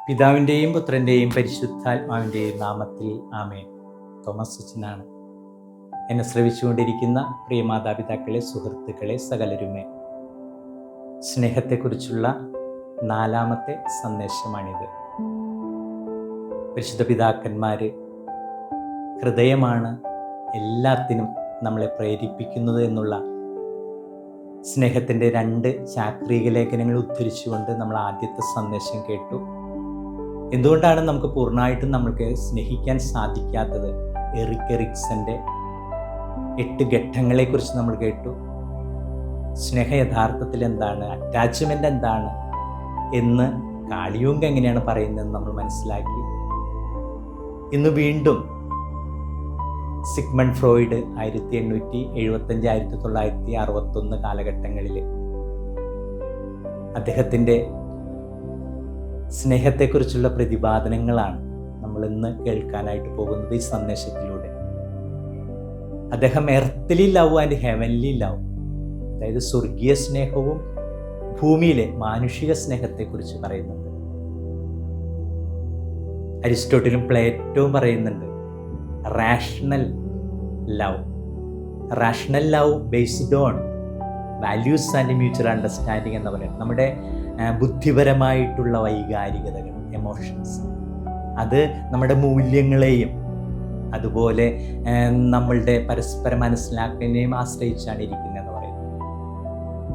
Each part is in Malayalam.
പിതാവിൻ്റെയും പുത്രൻ്റെയും പരിശുദ്ധാത്മാവിൻ്റെയും നാമത്തിൽ ആമേൻ. തോമസ് അച്ഛനാണ്. എന്നെ ശ്രവിച്ചുകൊണ്ടിരിക്കുന്ന പ്രിയ മാതാപിതാക്കളെ, സുഹൃത്തുക്കളെ, സകലരുമേ, സ്നേഹത്തെക്കുറിച്ചുള്ള 4ാമത്തെ സന്ദേശമാണിത്. പരിശുദ്ധ പിതാക്കന്മാർ ഹൃദയമാണ് എല്ലാത്തിനും നമ്മളെ പ്രേരിപ്പിക്കുന്നത് എന്നുള്ള സ്നേഹത്തിൻ്റെ 2 ചാക്രിക ലേഖനങ്ങൾ ഉദ്ധരിച്ചുകൊണ്ട് നമ്മൾ ആദ്യത്തെ സന്ദേശം കേട്ടു. എന്തുകൊണ്ടാണ് നമുക്ക് പൂർണ്ണമായിട്ടും നമ്മൾക്ക് സ്നേഹിക്കാൻ സാധിക്കാത്തത്? എറിക് എറിക്സൻ്റെ 8 ഘട്ടങ്ങളെക്കുറിച്ച് നമ്മൾ കേട്ടു. സ്നേഹ യഥാർത്ഥത്തിൽ എന്താണ്, അറ്റാച്ച്മെൻ്റ് എന്താണ് എന്ന് കാൾ യുങ് എങ്ങനെയാണ് പറയുന്നതെന്ന് നമ്മൾ മനസ്സിലാക്കി. ഇന്ന് വീണ്ടും സിഗ്മണ്ട് ഫ്രോയിഡ് 1875 1961 കാലഘട്ടങ്ങളിൽ അദ്ദേഹത്തിൻ്റെ സ്നേഹത്തെക്കുറിച്ചുള്ള പ്രതിപാദനങ്ങളാണ് നമ്മൾ ഇന്ന് കേൾക്കാനായിട്ട് പോകുന്നത് ഈ സന്ദേശത്തിലൂടെ. അദ്ദേഹം earthly love and heavenly love, അതായത് സ്വർഗീയ സ്നേഹവും ഭൂമിയിലെ മാനുഷിക സ്നേഹത്തെക്കുറിച്ച് പറയുന്നുണ്ട്. അരിസ്റ്റോട്ടിലും പ്ലേറ്റോവും പറയുന്നുണ്ട് rational love based on values and mutual understanding എന്ന് പറയുന്നത് നമ്മുടെ ബുദ്ധിപരമായിട്ടുള്ള വൈകാരികതകൾ, എമോഷൻസ്, അത് നമ്മുടെ മൂല്യങ്ങളെയും അതുപോലെ നമ്മളുടെ പരസ്പര മനസ്സിലാക്കലിനെയും ആശ്രയിച്ചാണ് ഇരിക്കുന്നതെന്ന് പറയുന്നത്.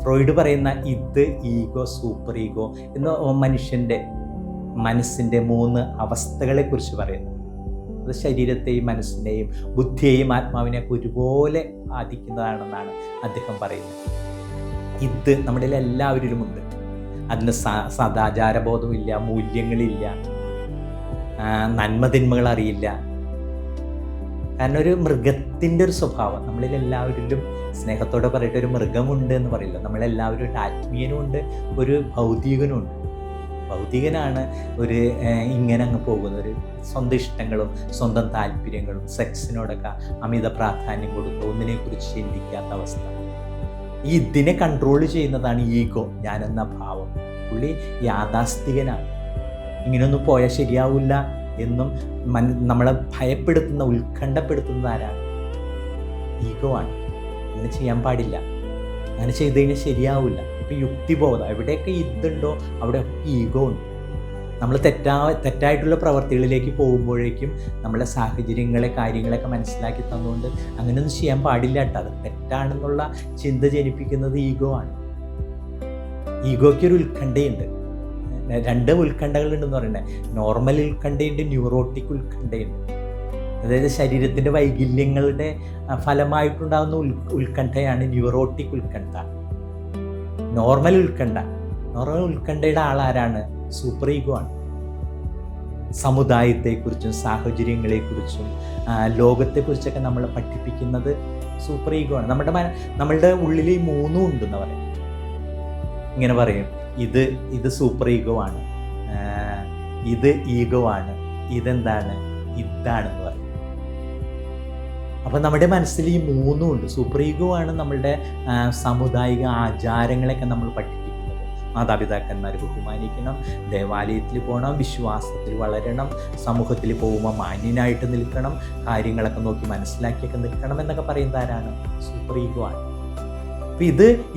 ഫ്രോയിഡ് പറയുന്ന ഇത്, ഈഗോ, സൂപ്പർ ഈഗോ എന്ന മനുഷ്യൻ്റെ മനസ്സിൻ്റെ 3 അവസ്ഥകളെക്കുറിച്ച് പറയുന്നു. അത് ശരീരത്തെയും മനസ്സിനെയും ബുദ്ധിയെയും ആത്മാവിനെയൊക്കെ ഒരുപോലെ ബാധിക്കുന്നതാണെന്നാണ് അദ്ദേഹം പറയുന്നത്. ഇത് നമ്മുടെ എല്ലാവരിലുമുണ്ട്. അതിന് സദാചാരബോധമില്ല, മൂല്യങ്ങളില്ല, നന്മതിന്മകൾ അറിയില്ല. കാരണം ഒരു മൃഗത്തിൻ്റെ ഒരു സ്വഭാവം നമ്മളിൽ എല്ലാവരിലും, സ്നേഹത്തോടെ പറയട്ടെ, ഒരു മൃഗമുണ്ട് എന്ന് പറയില്ല. നമ്മളെല്ലാവരും ഒരു ആത്മീയനുമുണ്ട്, ഒരു ഭൗതികനുമുണ്ട്. ഭൗതികനാണ് ഒരു ഇങ്ങനെ അങ്ങ് പോകുന്ന ഒരു സ്വന്തം ഇഷ്ടങ്ങളും സ്വന്തം താല്പര്യങ്ങളും സെക്സിനോടൊക്കെ അമിത പ്രാധാന്യം കൊടുക്കുക, ഒന്നിനെക്കുറിച്ച് ചിന്തിക്കാത്ത അവസ്ഥ. ഇതിനെ കൺട്രോൾ ചെയ്യുന്നതാണ് ഈഗോ, ഞാനെന്ന ഭാവം. പുള്ളി യാഥാസ്ഥികനാണ്. ഇങ്ങനെയൊന്നും പോയാൽ ശരിയാവില്ല എന്നും നമ്മളെ ഭയപ്പെടുത്തുന്ന, ഉത്കണ്ഠപ്പെടുത്തുന്നത് ആരാണ്? ഈഗോ ആണ്. അങ്ങനെ ചെയ്യാൻ പാടില്ല, അങ്ങനെ ചെയ്ത് കഴിഞ്ഞാൽ ശരിയാവില്ല. ഇപ്പം യുക്തിബോധം, എവിടെയൊക്കെ ഇതുണ്ടോ അവിടെ ഈഗോ ഉണ്ട്. നമ്മൾ തെറ്റായിട്ടുള്ള പ്രവർത്തികളിലേക്ക് പോകുമ്പോഴേക്കും നമ്മളെ സാഹചര്യങ്ങളെ, കാര്യങ്ങളൊക്കെ മനസ്സിലാക്കി തന്നുകൊണ്ട് അങ്ങനെയൊന്നും ചെയ്യാൻ പാടില്ല കേട്ടോ, അത് തെറ്റാണെന്നുള്ള ചിന്ത ജനിപ്പിക്കുന്നത് ഈഗോ ആണ്. ഈഗോയ്ക്കൊരു ഉത്കണ്ഠയുണ്ട്. 2 ഉത്കണ്ഠകളുണ്ടെന്ന് പറയുന്നത്, നോർമൽ ഉത്കണ്ഠയുണ്ട്, ന്യൂറോട്ടിക് ഉത്കണ്ഠയുണ്ട്. അതായത് ശരീരത്തിൻ്റെ വൈകല്യങ്ങളുടെ ഫലമായിട്ടുണ്ടാകുന്ന ഉത്കണ്ഠയാണ് ന്യൂറോട്ടിക് ഉത്കണ്ഠ. നോർമൽ ഉത്കണ്ഠയുടെ ആളാരാണ്? സൂപ്പർ ഈഗോ ആണ്. സമുദായത്തെക്കുറിച്ചും സാഹചര്യങ്ങളെക്കുറിച്ചും ലോകത്തെക്കുറിച്ചൊക്കെ നമ്മളെ പഠിപ്പിക്കുന്നത് സൂപ്പർ ഈഗോ ആണ്. നമ്മളുടെ ഉള്ളിൽ ഈ 3 ഉണ്ടെന്ന് പറയും. ഇങ്ങനെ പറയും, ഇത് സൂപ്പർ ഈഗോ ആണ്, ഇത് ഈഗോ ആണ്, ഇതെന്താണ്, ഇതാണെന്ന് പറയും. അപ്പം നമ്മുടെ മനസ്സിൽ ഈ 3 ഉണ്ട്. സൂപ്പർ ഈഗോ ആണ് നമ്മളുടെ സാമുദായിക ആചാരങ്ങളൊക്കെ നമ്മൾ പഠിപ്പിക്കുന്നത്. മാതാപിതാക്കന്മാർ ബഹുമാനിക്കണം, ദേവാലയത്തിൽ പോകണം, വിശ്വാസത്തിൽ വളരണം, സമൂഹത്തിൽ പോകുമ്പോൾ മാന്യനായിട്ട് നിൽക്കണം, കാര്യങ്ങളൊക്കെ നോക്കി മനസ്സിലാക്കിയൊക്കെ നിൽക്കണം എന്നൊക്കെ പറയുന്നത് ആരാണ്? സൂപ്പർ ഈഗോ ആണ്. അപ്പം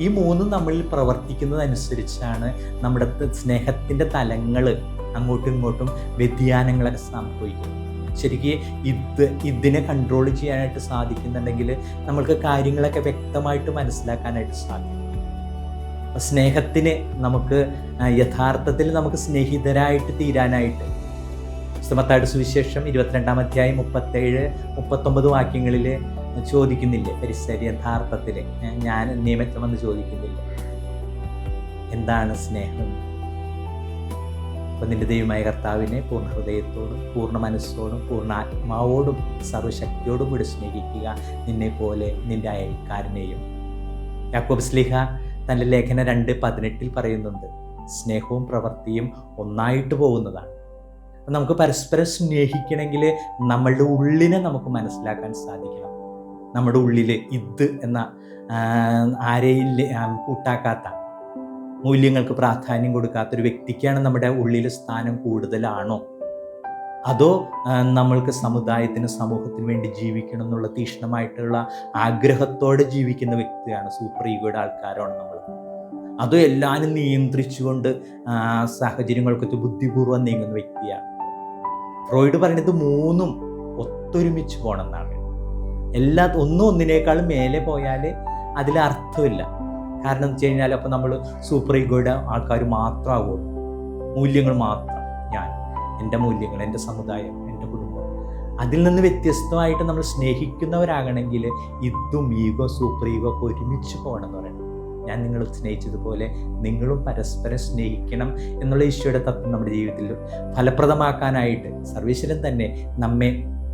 ഈ 3 നമ്മളിൽ പ്രവർത്തിക്കുന്നതനുസരിച്ചാണ് നമ്മുടെ സ്നേഹത്തിൻ്റെ തലങ്ങൾ അങ്ങോട്ടും ഇങ്ങോട്ടും വ്യതിയാനങ്ങളൊക്കെ സംഭവിക്കുന്നത്. ശരിക്കും ഇതിനെ കൺട്രോൾ ചെയ്യാനായിട്ട് സാധിക്കുന്നുണ്ടെങ്കിൽ നമ്മൾക്ക് കാര്യങ്ങളൊക്കെ വ്യക്തമായിട്ട് മനസ്സിലാക്കാനായിട്ട് സാധിക്കും. അപ്പം സ്നേഹത്തിന് നമുക്ക് യഥാർത്ഥത്തിൽ നമുക്ക് സ്നേഹിതരായിട്ട് തീരാനായിട്ട് മത്തായിയുടെ സുവിശേഷം 22-ാം അധ്യായം 37-39 വാക്യങ്ങളിൽ ചോദിക്കുന്നില്ലേ? പരിസര യഥാർത്ഥത്തിൽ ഞാൻ നിയമത്തെ വന്ന് ചോദിക്കുന്നില്ല, എന്താണ് സ്നേഹം? അപ്പം നിന്റെ ദൈവമായ കർത്താവിനെ പൂർണ്ണ ഹൃദയത്തോടും പൂർണ്ണ മനസ്സോടും പൂർണ്ണ ആത്മാവോടും സർവ്വശക്തിയോടും കൂടി സ്നേഹിക്കുക, നിന്നെപ്പോലെ നിന്റെ അയൽക്കാരനെയും. യാക്കോബ് ശ്ലീഹ തൻ്റെ ലേഖനം 2:18 പറയുന്നുണ്ട്, സ്നേഹവും പ്രവൃത്തിയും ഒന്നായിട്ട് പോകുന്നതാണ്. അപ്പം നമുക്ക് പരസ്പരം സ്നേഹിക്കണമെങ്കിൽ നമ്മളുടെ ഉള്ളിനെ നമുക്ക് മനസ്സിലാക്കാൻ സാധിക്കണം. നമ്മുടെ ഉള്ളിൽ ഇത് എന്ന ആരെയും കൂട്ടാക്കാത്ത, മൂല്യങ്ങൾക്ക് പ്രാധാന്യം കൊടുക്കാത്തൊരു വ്യക്തിക്കാണ് നമ്മുടെ ഉള്ളിൽ സ്ഥാനം കൂടുതലാണോ? അതോ നമ്മൾക്ക് സമുദായത്തിന് സമൂഹത്തിന് വേണ്ടി ജീവിക്കണം എന്നുള്ള തീക്ഷ്ണമായിട്ടുള്ള ആഗ്രഹത്തോടെ ജീവിക്കുന്ന വ്യക്തിയാണ്, സൂപ്പർ ഈഗോയുടെ ആൾക്കാരാണ് നമ്മൾ? അതോ എല്ലാവരും നിയന്ത്രിച്ചുകൊണ്ട് സാഹചര്യങ്ങൾക്കൊക്കെ ബുദ്ധിപൂർവ്വം നീങ്ങുന്ന വ്യക്തിയാണ്? ഫ്രോയിഡ് പറയുന്നത് മൂന്നും ഒത്തൊരുമിച്ച് പോകണം എന്നാണ്. ഒന്നിനേക്കാളും മേലെ പോയാൽ അതിലർത്ഥമില്ല. കാരണം എന്ന് വെച്ച് കഴിഞ്ഞാൽ അപ്പോൾ നമ്മൾ സൂപ്പർ ഈഗോയുടെ ആൾക്കാർ മാത്രമാകുള്ളൂ. മൂല്യങ്ങൾ മാത്രം, ഞാൻ, എൻ്റെ മൂല്യങ്ങൾ, എൻ്റെ സമുദായം, എൻ്റെ കുടുംബം, അതിൽ നിന്ന് വ്യത്യസ്തമായിട്ട് നമ്മൾ സ്നേഹിക്കുന്നവരാകണമെങ്കിൽ ഇതും ഈഗോ, സൂപ്പർ ഈഗോ ഒക്കെ ഒരുമിച്ച് പോകണം എന്ന് പറയുന്നത്. ഞാൻ നിങ്ങളെ സ്നേഹിച്ചതുപോലെ നിങ്ങളും പരസ്പരം സ്നേഹിക്കണം എന്നുള്ള ഈശോയുടെ തത്വം നമ്മുടെ ജീവിതത്തിൽ ഫലപ്രദമാക്കാനായിട്ട് സർവേശ്വരൻ തന്നെ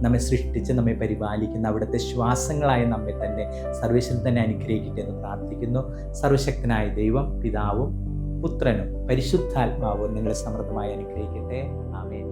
നമ്മെ സൃഷ്ടിച്ച് നമ്മെ പരിപാലിക്കുന്ന അവിടുത്തെ ശ്വാസങ്ങളായ നമ്മെ തന്നെ സർവേശ്വരൻ തന്നെ അനുഗ്രഹിക്കട്ടെ എന്ന് പ്രാർത്ഥിക്കുന്നു. സർവശക്തനായ ദൈവം, പിതാവും പുത്രനും പരിശുദ്ധാത്മാവും നിങ്ങളെ സമൃദ്ധമായി അനുഗ്രഹിക്കട്ടെ. ആമേൻ.